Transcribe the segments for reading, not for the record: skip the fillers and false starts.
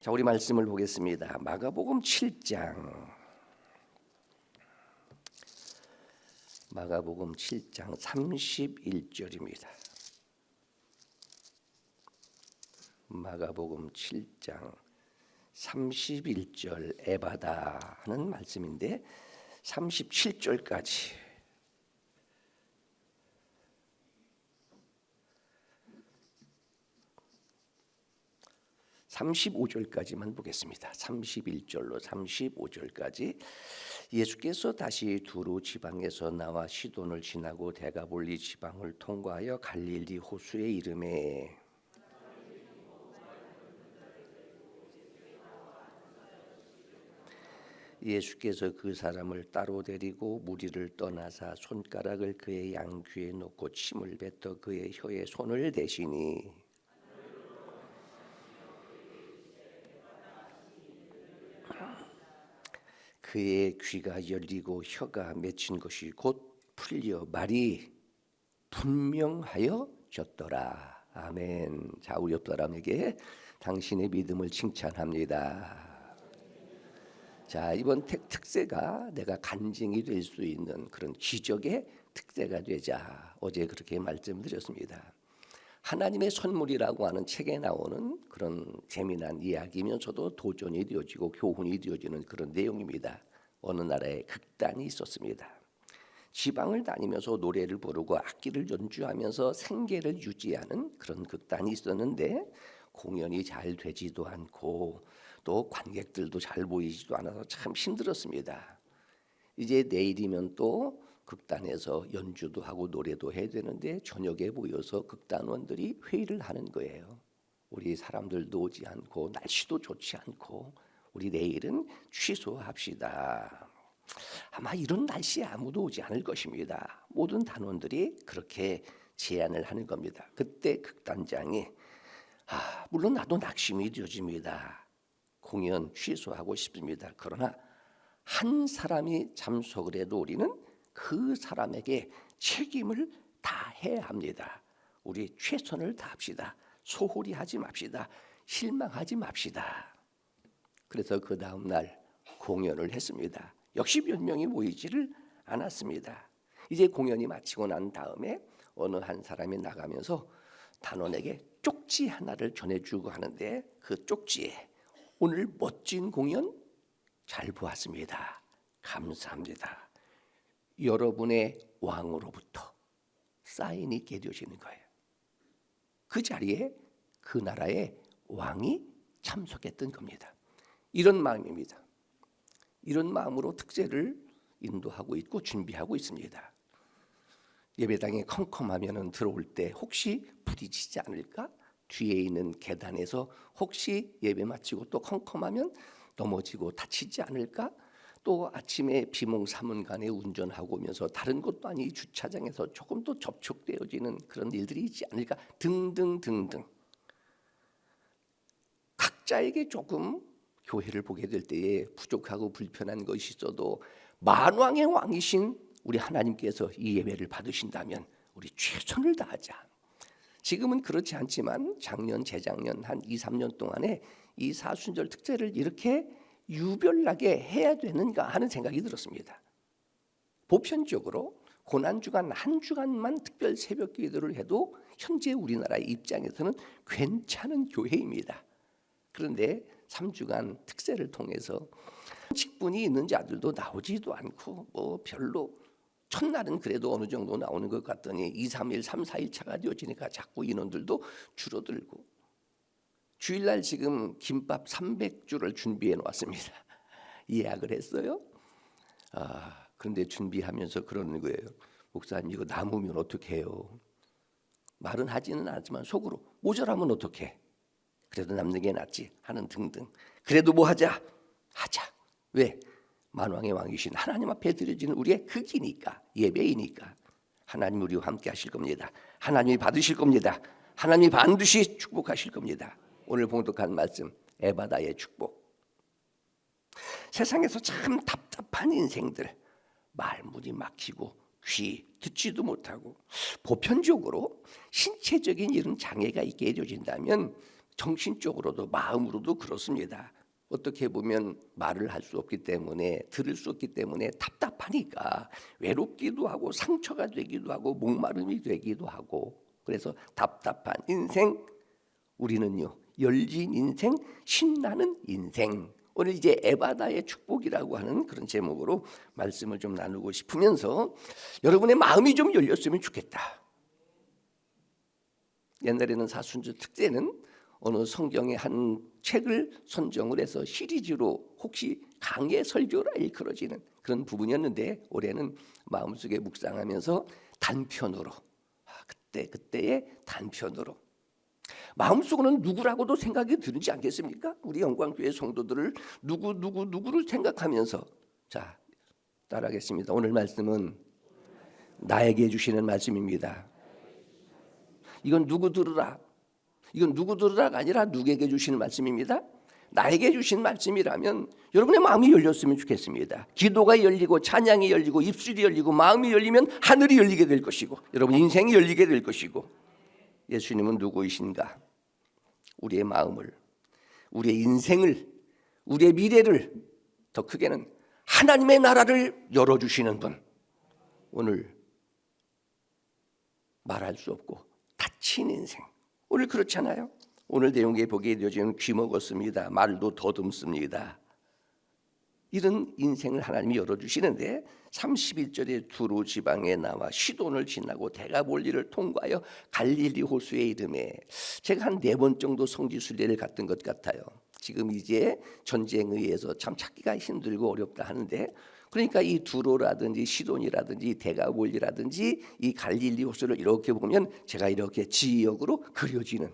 자, 우리 말씀을 보겠습니다. 마가복음 7장. 마가복음 7장 31절입니다. 마가복음 7장 31절 에바다 하는 말씀인데 37절까지 35절까지만 보겠습니다. 31절로 35절까지 예수께서 다시 두루 지방에서 나와 시돈을 지나고 데가볼리 지방을 통과하여 갈릴리 호수에 이르매 예수께서 그 사람을 따로 데리고 무리를 떠나사 손가락을 그의 양귀에 놓고 침을 뱉어 그의 혀에 손을 대시니 그의 귀가 열리고 혀가 맺힌 것이 곧 풀려 말이 분명하여졌더라. 아멘. 자, 우리 옆 사람에게 당신의 믿음을 칭찬합니다. 자, 이번 특세가 내가 간증이 될 수 있는 그런 기적의 특세가 되자 어제 그렇게 말씀드렸습니다. 하나님의 선물이라고 하는 책에 나오는 그런 재미난 이야기면서도 도전이 되어지고 교훈이 되어지는 그런 내용입니다. 어느 나라에 극단이 있었습니다. 지방을 다니면서 노래를 부르고 악기를 연주하면서 생계를 유지하는 그런 극단이 있었는데 공연이 잘 되지도 않고 또 관객들도 잘 보이지도 않아서 참 힘들었습니다. 이제 내일이면 또 극단에서 연주도 하고 노래도 해야 되는데 저녁에 모여서 극단원들이 회의를 하는 거예요. 우리 사람들도 오지 않고 날씨도 좋지 않고 우리 내일은 취소합시다. 아마 이런 날씨에 아무도 오지 않을 것입니다. 모든 단원들이 그렇게 제안을 하는 겁니다. 그때 극단장이 물론 나도 낙심이 되어집니다. 공연 취소하고 싶습니다. 그러나 한 사람이 참석을 해도 우리는 그 사람에게 책임을 다해야 합니다. 우리 최선을 다합시다. 소홀히 하지 맙시다. 실망하지 맙시다. 그래서 그 다음 날 공연을 했습니다. 역시 몇 명이 모이지를 않았습니다. 이제 공연이 마치고 난 다음에 어느 한 사람이 나가면서 단원에게 쪽지 하나를 전해주고 하는데 그 쪽지에 오늘 멋진 공연 잘 보았습니다. 감사합니다. 여러분의 왕으로부터 사인이 깨져지는 거예요. 그 자리에 그 나라의 왕이 참석했던 겁니다. 이런 마음입니다. 이런 마음으로 특세를 인도하고 있고 준비하고 있습니다. 예배당에 컴컴하면 들어올 때 혹시 부딪히지 않을까? 뒤에 있는 계단에서 혹시 예배 마치고 또 컴컴하면 넘어지고 다치지 않을까? 또 아침에 비몽사문간에 운전하고 오면서 다른 곳도 아니 주차장에서 조금 더 접촉되어지는 그런 일들이 있지 않을까 등등등등. 각자에게 조금 교회를 보게 될 때에 부족하고 불편한 것이 있어도 만왕의 왕이신 우리 하나님께서 이 예배를 받으신다면 우리 최선을 다하자. 지금은 그렇지 않지만 작년 재작년 한 2, 3년 동안에 이 사순절 특세를 이렇게 유별나게 해야 되는가 하는 생각이 들었습니다. 보편적으로 고난주간 한 주간만 특별 새벽 기도를 해도 현재 우리나라의 입장에서는 괜찮은 교회입니다. 그런데 3주간 특세를 통해서 직분이 있는 자들도 나오지도 않고 뭐 별로 첫날은 그래도 어느 정도 나오는 것 같더니 2, 3일, 3, 4일 차가 되어지니까 자꾸 인원들도 줄어들고 주일날 지금 김밥 300주를 준비해 놓았습니다. 예약을 했어요. 그런데 준비하면서 그러는 거예요. 목사님 이거 남으면 어떻게 해요? 말은 하지는 않지만 속으로 모자라면 어떡해? 그래도 남는 게 낫지 하는 등등. 그래도 뭐 하자. 왜? 만왕의 왕이신 하나님 앞에 드려지는 우리의 극이니까 예배이니까 하나님 우리와 함께 하실 겁니다. 하나님이 받으실 겁니다. 하나님이 반드시 축복하실 겁니다. 오늘 봉독한 말씀 에바다의 축복. 세상에서 참 답답한 인생들 말문이 막히고 귀 듣지도 못하고 보편적으로 신체적인 이런 장애가 있게 해줘진다면 정신적으로도 마음으로도 그렇습니다. 어떻게 보면 말을 할 수 없기 때문에 들을 수 없기 때문에 답답하니까 외롭기도 하고 상처가 되기도 하고 목마름이 되기도 하고 그래서 답답한 인생 우리는요 열린 인생 신나는 인생 오늘 이제 에바다의 축복이라고 하는 그런 제목으로 말씀을 좀 나누고 싶으면서 여러분의 마음이 좀 열렸으면 좋겠다. 옛날에는 사순절 특제는 어느 성경의 한 책을 선정을 해서 시리즈로 혹시 강의 설교라 일컬어지는 그런 부분이었는데 올해는 마음속에 묵상하면서 단편으로 그때의 단편으로 마음속으로는 누구라고도 생각이 드는지 않겠습니까? 우리 영광교회 성도들을 누구를 생각하면서 자 따라하겠습니다. 오늘 말씀은 나에게 주시는 말씀입니다. 이건 누구 들으라. 이건 누구 들으라가 아니라 누구에게 주시는 말씀입니다. 나에게 주신 말씀이라면 여러분의 마음이 열렸으면 좋겠습니다. 기도가 열리고 찬양이 열리고 입술이 열리고 마음이 열리면 하늘이 열리게 될 것이고 여러분 인생이 열리게 될 것이고 예수님은 누구이신가? 우리의 마음을, 우리의 인생을, 우리의 미래를 더 크게는 하나님의 나라를 열어주시는 분. 오늘 말할 수 없고 닫힌 인생. 오늘 그렇잖아요. 오늘 내용에 보게 되어지는 귀먹었습니다. 말도 더듬습니다. 이런 인생을 하나님이 열어주시는데 31절에 두로 지방에 나와 시돈을 지나고 대가볼리를 통과하여 갈릴리 호수에 이르매 제가 한 4번 정도 성지순례를 갔던 것 같아요. 지금 이제 전쟁에 의해서 참 찾기가 힘들고 어렵다 하는데 그러니까 이 두로라든지 시돈이라든지 대가볼리라든지 이 갈릴리 호수를 이렇게 보면 제가 이렇게 지역으로 그려지는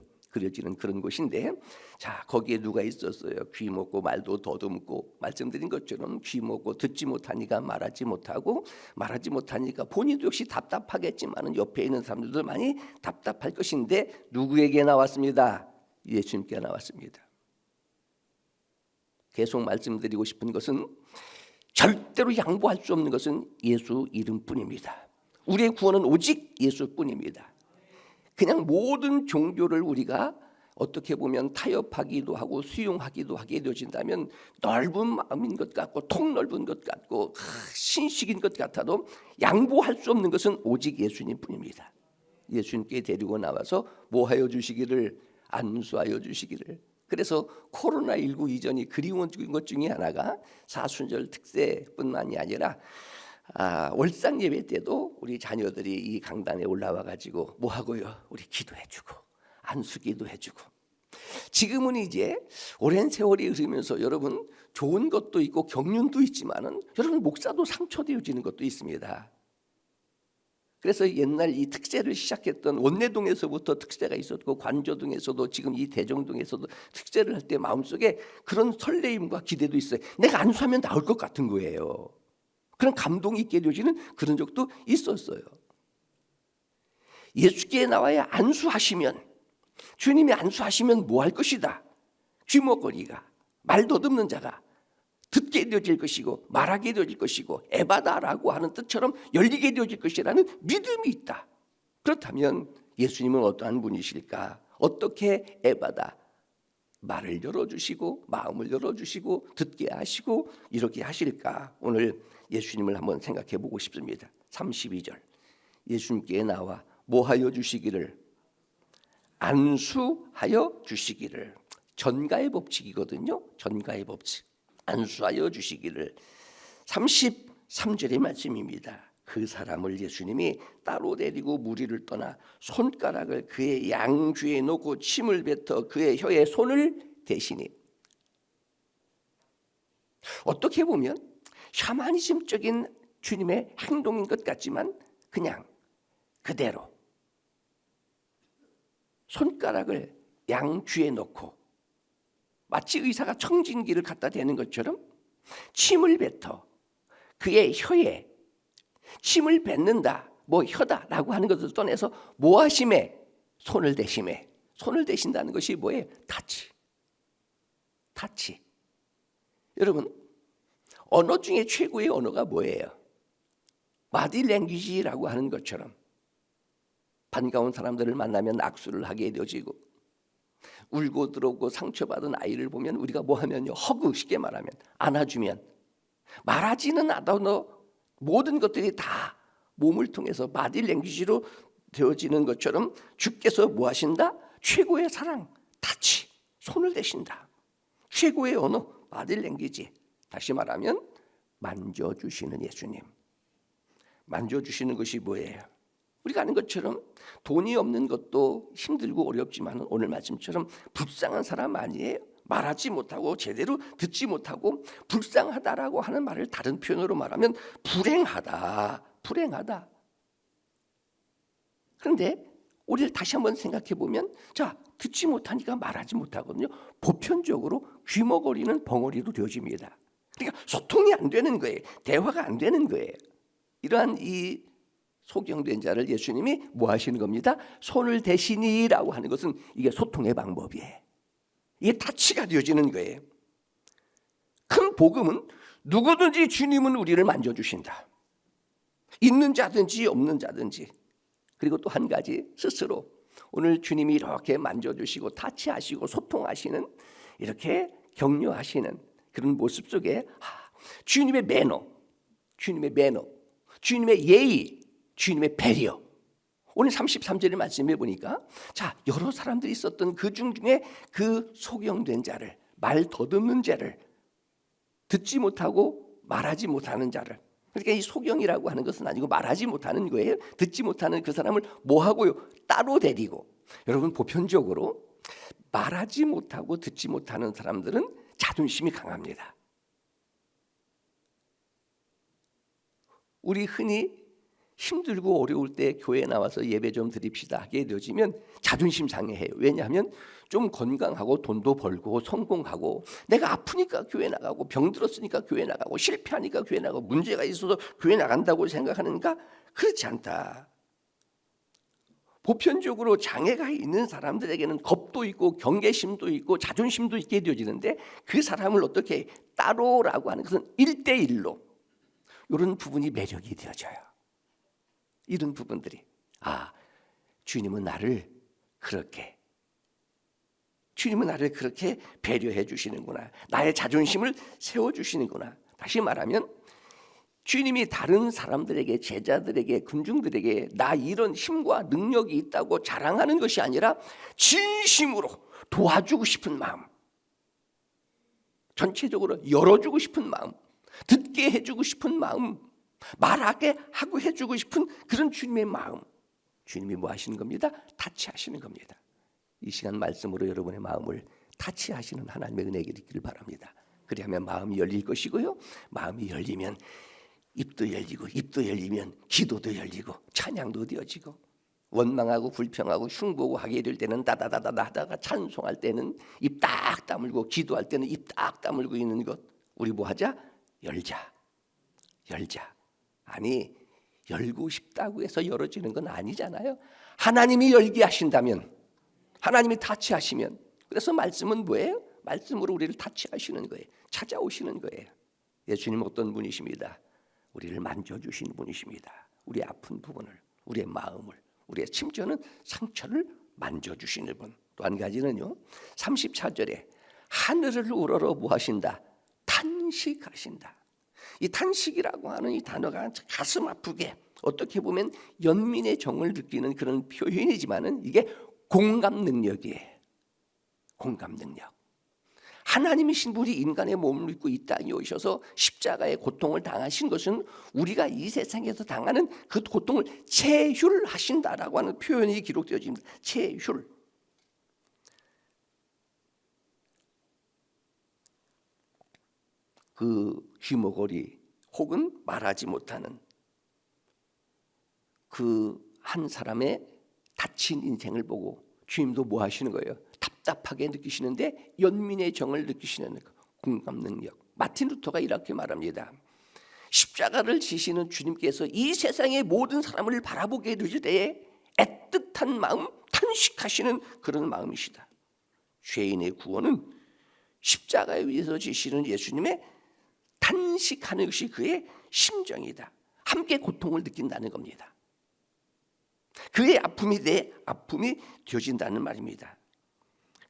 그런 곳인데 자 거기에 누가 있었어요? 귀 먹고 말도 더듬고 말씀드린 것처럼 귀 먹고 듣지 못하니까 말하지 못하니까 본인도 역시 답답하겠지만 옆에 있는 사람들도 많이 답답할 것인데 누구에게 나왔습니다? 예수님께 나왔습니다. 계속 말씀드리고 싶은 것은 절대로 양보할 수 없는 것은 예수 이름뿐입니다. 우리의 구원은 오직 예수뿐입니다. 그냥 모든 종교를 우리가 어떻게 보면 타협하기도 하고 수용하기도 하게 되어진다면 넓은 마음인 것 같고 통 넓은 것 같고 신식인 것 같아도 양보할 수 없는 것은 오직 예수님뿐입니다. 예수님께 데리고 나와서 뭐하여 주시기를 안수하여 주시기를. 그래서 코로나19 이전이 그리운 것 중에 하나가 사순절 특세뿐만이 아니라 월상 예배 때도 우리 자녀들이 이 강단에 올라와 가지고 뭐 하고요? 우리 기도해주고 안수기도 해주고. 지금은 이제 오랜 세월이 흐르면서 여러분 좋은 것도 있고 경륜도 있지만은 여러분 목사도 상처되어지는 것도 있습니다. 그래서 옛날 이 특세를 시작했던 원내동에서부터 특세가 있었고 관저동에서도 지금 이 대정동에서도 특세를 할 때 마음속에 그런 설레임과 기대도 있어요. 내가 안수하면 나올 것 같은 거예요. 그런 감동이 있게 되어지는 그런 적도 있었어요. 예수께 나와야 안수하시면 주님이 안수하시면 뭐 할 것이다. 귀머거리가 말 더듬는 자가 듣게 되어질 것이고 말하게 되어질 것이고 에바다라고 하는 뜻처럼 열리게 되어질 것이라는 믿음이 있다. 그렇다면 예수님은 어떠한 분이실까? 어떻게 에바다 말을 열어주시고 마음을 열어주시고 듣게 하시고 이렇게 하실까? 오늘 예수님을 한번 생각해 보고 싶습니다. 32절 예수님께 나와 뭐하여 주시기를 안수하여 주시기를. 전가의 법칙이거든요. 전가의 법칙. 안수하여 주시기를. 33절의 말씀입니다. 그 사람을 예수님이 따로 데리고 무리를 떠나 손가락을 그의 양귀에 놓고 침을 뱉어 그의 혀에 손을 대시니. 어떻게 보면 샤머니즘적인 주님의 행동인 것 같지만 그냥 그대로 손가락을 양귀에 놓고 마치 의사가 청진기를 갖다 대는 것처럼 침을 뱉어 그의 혀에 침을 뱉는다, 뭐 혀다라고 하는 것을 떠나서 모하심에 손을 대심에. 손을 대신다는 것이 뭐예요? 타치. 여러분 언어 중에 최고의 언어가 뭐예요? 바디 랭귀지라고 하는 것처럼 반가운 사람들을 만나면 악수를 하게 되어지고 울고 들어오고 상처받은 아이를 보면 우리가 뭐 하면요, 허그, 쉽게 말하면 안아주면, 말하지는 않아도 모든 것들이 다 몸을 통해서 바디 랭귀지로 되어지는 것처럼 주께서 뭐 하신다? 최고의 사랑, 타치, 손을 대신다. 최고의 언어, 바디 랭귀지. 다시 말하면 만져주시는 예수님. 만져주시는 것이 뭐예요? 우리가 아는 것처럼 돈이 없는 것도 힘들고 어렵지만 오늘 말씀처럼 불쌍한 사람 아니에요? 말하지 못하고 제대로 듣지 못하고 불쌍하다라고 하는 말을 다른 표현으로 말하면 불행하다. 불행하다. 그런데 우리를 다시 한번 생각해 보면, 자, 듣지 못하니까 말하지 못하거든요. 보편적으로 귀머거리는 벙어리로 되어집니다. 그러니까 소통이 안 되는 거예요. 대화가 안 되는 거예요. 이러한 이 소경된 자를 예수님이 뭐 하시는 겁니다? 손을 대시니라고 하는 것은 이게 소통의 방법이에요. 이게 타치가 되어지는 거예요. 큰 복음은 누구든지 주님은 우리를 만져주신다. 있는 자든지 없는 자든지. 그리고 또 한 가지, 스스로 오늘 주님이 이렇게 만져주시고 타치하시고 소통하시는, 이렇게 격려하시는 그런 모습 속에 주님의 매너, 주님의 예의, 주님의 배려. 오늘 33절의 말씀해 보니까, 자, 여러 사람들이 있었던 그 중에 그 소경된 자를, 말 더듬는 자를, 듣지 못하고 말하지 못하는 자를, 그러니까 이 소경이라고 하는 것은 아니고 말하지 못하는 거예요. 듣지 못하는 그 사람을 뭐 하고요? 따로 데리고. 여러분, 보편적으로 말하지 못하고 듣지 못하는 사람들은 자존심이 강합니다. 우리 흔히 힘들고 어려울 때 교회 나와서 예배 좀 드립시다 하게 되어지면 자존심 상해해요. 왜냐하면 좀 건강하고 돈도 벌고 성공하고, 내가 아프니까 교회 나가고 병들었으니까 교회 나가고 실패하니까 교회 나가고 문제가 있어서 교회 나간다고 생각하는가? 그렇지 않다. 보편적으로 장애가 있는 사람들에게는 겁도 있고 경계심도 있고 자존심도 있게 되어지는데, 그 사람을 어떻게 따로라고 하는 것은 1대1로 이런 부분이 매력이 되어져요. 이런 부분들이, 주님은 나를 그렇게 배려해 주시는구나. 나의 자존심을 세워주시는구나. 다시 말하면 주님이 다른 사람들에게, 제자들에게, 군중들에게 나 이런 힘과 능력이 있다고 자랑하는 것이 아니라 진심으로 도와주고 싶은 마음, 전체적으로 열어주고 싶은 마음, 듣게 해주고 싶은 마음, 말하게 하고 해주고 싶은 그런 주님의 마음. 주님이 뭐 하시는 겁니다? 타치하시는 겁니다. 이 시간 말씀으로 여러분의 마음을 타치하시는 하나님의 은혜가 있기를 바랍니다. 그리하면 마음이 열릴 것이고요, 마음이 열리면 입도 열리고, 입도 열리면 기도도 열리고 찬양도 되어지고, 원망하고 불평하고 흉보고 하게 될 때는 다다다다 하다가 찬송할 때는 입 딱 다물고, 기도할 때는 입 딱 다물고 있는 것, 우리 뭐 하자? 열자. 아니, 열고 싶다고 해서 열어지는 건 아니잖아요. 하나님이 열게 하신다면, 하나님이 타치하시면, 그래서 말씀은 뭐예요? 말씀으로 우리를 타치하시는 거예요. 찾아오시는 거예요. 예수님 어떤 분이십니다. 우리를 만져주시는 분이십니다. 우리의 아픈 부분을, 우리의 마음을, 우리의 심지어는 상처를 만져주시는 분. 또 한 가지는요, 34절에 하늘을 우러러 뭐 하신다? 탄식하신다. 이 탄식이라고 하는 이 단어가 가슴 아프게, 어떻게 보면 연민의 정을 느끼는 그런 표현이지만은 이게 공감 능력이에요. 공감 능력. 하나님이신 분이 인간의 몸을 입고 이 땅에 오셔서 십자가의 고통을 당하신 것은 우리가 이 세상에서 당하는 그 고통을 체휼하신다라고 하는 표현이 기록되어집니다. 체휼. 그 귀머거리 혹은 말하지 못하는 그 한 사람의 다친 인생을 보고 주님도 뭐 하시는 거예요? 답답하게 느끼시는데 연민의 정을 느끼시는 공감 능력. 마틴 루터가 이렇게 말합니다. 십자가를 지시는 주님께서 이 세상의 모든 사람을 바라보게 되실 때에 애틋한 마음, 탄식하시는 그런 마음이시다. 죄인의 구원은 십자가에 의해서 지시는 예수님의 탄식하는 것이 그의 심정이다. 함께 고통을 느낀다는 겁니다. 그의 아픔이 내 아픔이 되어진다는 말입니다.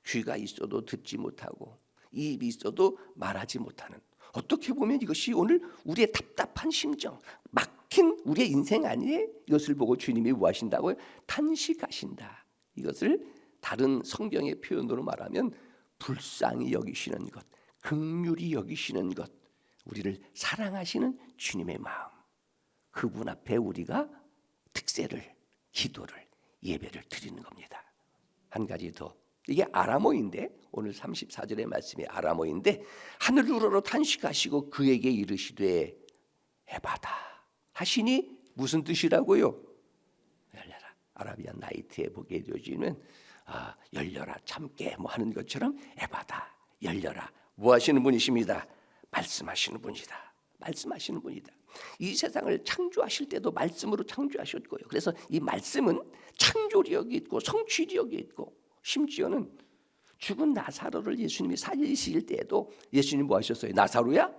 귀가 있어도 듣지 못하고 입이 있어도 말하지 못하는, 어떻게 보면 이것이 오늘 우리의 답답한 심정, 막힌 우리의 인생 아니에요? 이것을 보고 주님이 무엇하신다고요? 탄식하신다. 이것을 다른 성경의 표현으로 말하면 불쌍히 여기시는 것, 긍휼히 여기시는 것, 우리를 사랑하시는 주님의 마음, 그분 앞에 우리가 특세를, 기도를, 예배를 드리는 겁니다. 한 가지 더, 이게 아람어인데, 오늘 34절의 말씀이 아람어인데, 하늘 우러러 탄식하시고 그에게 이르시되 에바다 하시니 무슨 뜻이라고요? 열려라. 아라비안 나이트에 보게 되어지는 열려라, 참게 뭐 하는 것처럼 에바다, 열려라. 뭐 하시는 분이십니다. 말씀하시는 분이다. 말씀하시는 분이다. 이 세상을 창조하실 때도 말씀으로 창조하셨고요. 그래서 이 말씀은 창조력이 있고 성취력이 있고, 심지어는 죽은 나사로를 예수님이 살리실 때에도 예수님이 뭐 하셨어요? 나사로야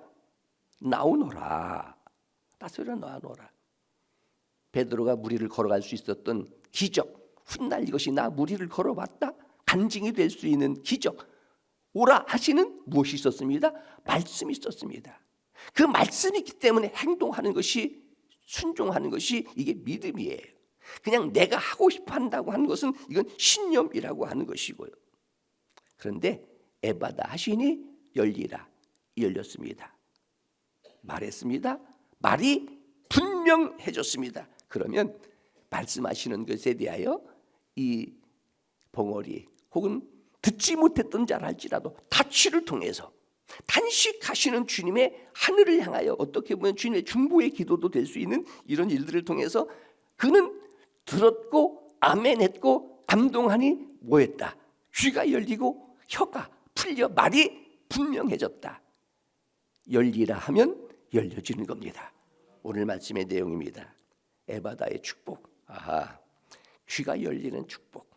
나오너라. 나사로야 나오너라. 베드로가 무리를 걸어갈 수 있었던 기적, 훗날 이것이 나 무리를 걸어봤다, 간증이 될 수 있는 기적, 오라 하시는 무엇이 있었습니다? 말씀이 있었습니다. 그 말씀이 있기 때문에 행동하는 것이, 순종하는 것이 이게 믿음이에요. 그냥 내가 하고 싶어 한다고 하는 것은 이건 신념이라고 하는 것이고요. 그런데 에바다 하시니 열리라, 열렸습니다. 말했습니다. 말이 분명해졌습니다. 그러면 말씀하시는 것에 대하여 이 벙어리 혹은 듣지 못했던 자랄지라도 다치를 통해서 탄식하시는 주님의 하늘을 향하여, 어떻게 보면 주님의 중보의 기도도 될 수 있는 이런 일들을 통해서 그는 들었고 아멘했고 감동하니 뭐했다? 귀가 열리고 혀가 풀려 말이 분명해졌다. 열리라 하면 열려지는 겁니다. 오늘 말씀의 내용입니다. 에바다의 축복. 귀가 열리는 축복,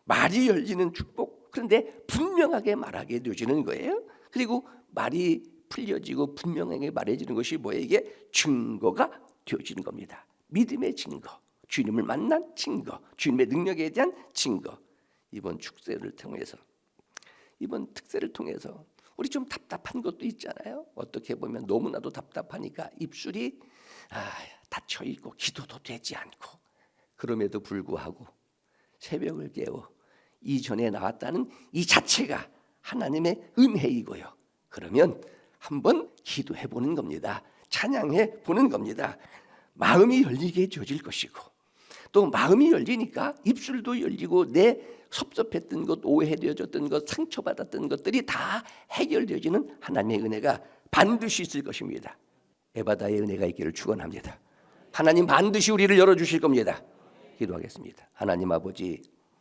말이 열리는 축복. 그런데 분명하게 말하게 되어지는 거예요. 그리고 말이 풀려지고 분명하게 말해지는 것이 뭐예요? 이게 증거가 되어지는 겁니다. 믿음의 증거, 주님을 만난 증거, 주님의 능력에 대한 증거. 이번 축제를 통해서, 이번 특세를 통해서 우리 좀 답답한 것도 있잖아요. 어떻게 보면 너무나도 답답하니까 입술이 닫혀 있고 기도도 되지 않고, 그럼에도 불구하고 새벽을 깨워 이전에 나왔다는 이 자체가 하나님의 은혜이고요. 그러면 한번 기도해 보는 겁니다. 찬양해 보는 겁니다. 마음이 열리게 되어질 것이고, 또 마음이 열리니까 입술도 열리고 내 섭섭했던 것, 오해되어졌던 것, 상처받았던 것들이 다 해결되어지는 하나님의 은혜가 반드시 있을 것입니다. 에바다의 은혜가 있기를 축원합니다. 하나님 반드시 우리를 열어주실 겁니다. 기도하겠습니다. 하나님 아버지,